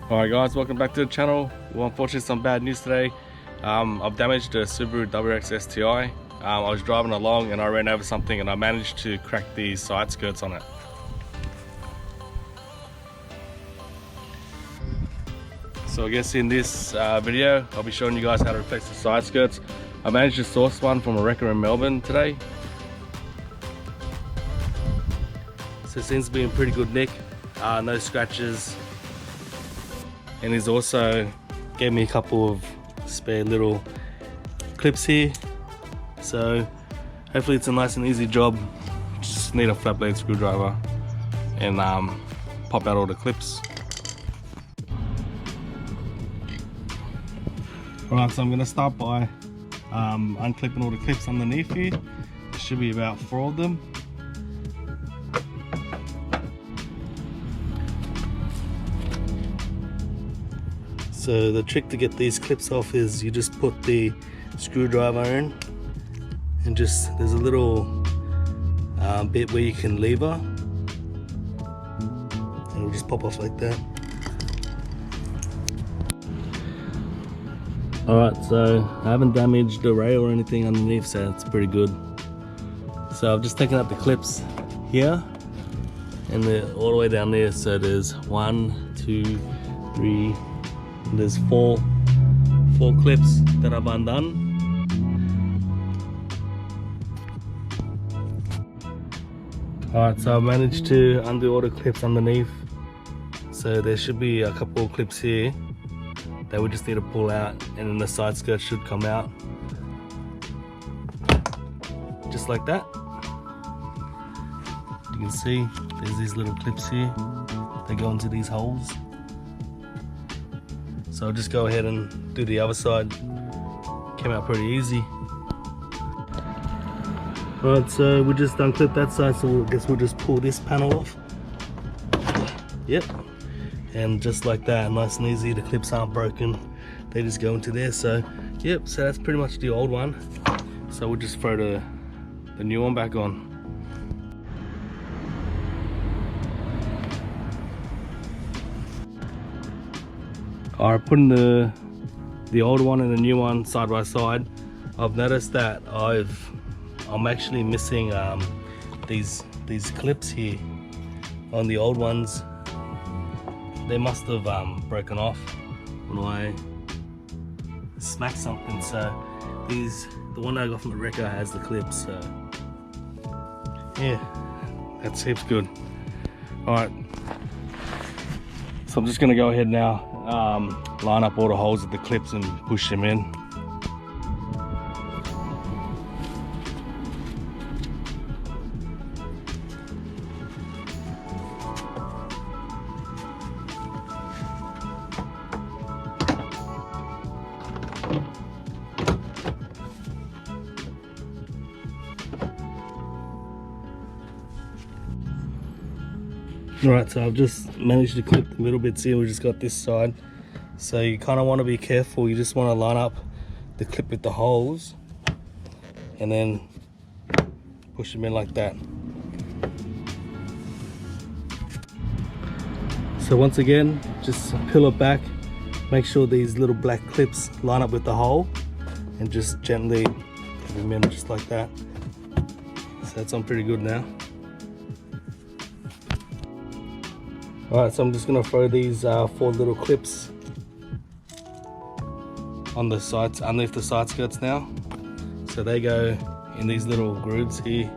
Alright guys, welcome back to the channel. Well, unfortunately some bad news today. I've damaged a Subaru Wrx STi. I was driving along and I ran over something and I managed to crack the side skirts on it. So I guess in this video I'll be showing you guys how to replace the side skirts. I managed to source one from a wrecker in Melbourne today. So it seems to be in pretty good nick, no scratches. And he's also gave me a couple of spare little clips here, so hopefully it's a nice and easy job. Just need a flat blade screwdriver and pop out all the clips. Alright, so I'm going to start by unclipping all the clips underneath here. There should be about 4 of them. So the trick to get these clips off is you just put the screwdriver in and just, there's a little bit where you can lever and it'll just pop off like that. Alright, so I haven't damaged the rail or anything underneath, so it's pretty good. So I've just taken out the clips here and all the way down there, so there's 1, 2, 3, there's four clips that I've undone. Alright, so I've managed to undo all the clips underneath. So there should be a couple of clips here that we just need to pull out, and then the side skirt should come out. Just like that. You can see there's these little clips here. They go into these holes. So I'll just go ahead and do the other side. Came out pretty easy. Alright, so we just unclipped that side, so I guess we'll just pull this panel off. Yep. And just like that, nice and easy, the clips aren't broken. They just go into there, so yep, so that's pretty much the old one. So we'll just throw the new one back on. Alright, putting the old one and the new one side by side, I've noticed that I'm actually missing these clips here on the old ones. They must have broken off when I smacked something. So the one I got from the wrecker has the clips. So yeah, that seems good. Alright, so I'm just gonna go ahead now. Line up all the holes with the clips and push them in. Alright, so I've just managed to clip the middle bits here. We just got this side. So you kind of want to be careful. You just want to line up the clip with the holes and then push them in like that. So once again, just peel it back. Make sure these little black clips line up with the hole and just gently put them in just like that. So that's on pretty good now. Alright, so I'm just going to throw these 4 little clips on the sides, underneath the side skirts now. So they go in these little grooves here.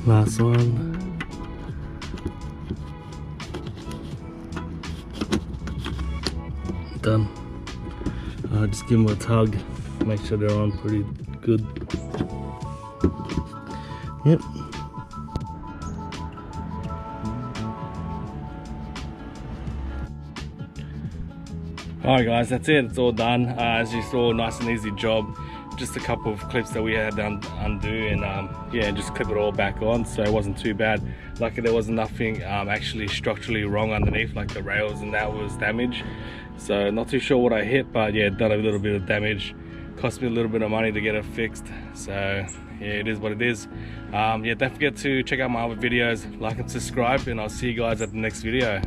Last one. Done. Just give them a tug, make sure they're on pretty good. Yep. Alright guys, that's it, it's all done. As you saw, nice and easy job. Just a couple of clips that we had to undo, and yeah, just clip it all back on, so it wasn't too bad. Luckily there was nothing actually structurally wrong underneath, like the rails and that was damaged. So not too sure what I hit, but yeah, done a little bit of damage. Cost me a little bit of money to get it fixed, so yeah, it is what it is. Yeah, don't forget to check out my other videos, like and subscribe, and I'll see you guys at the next video.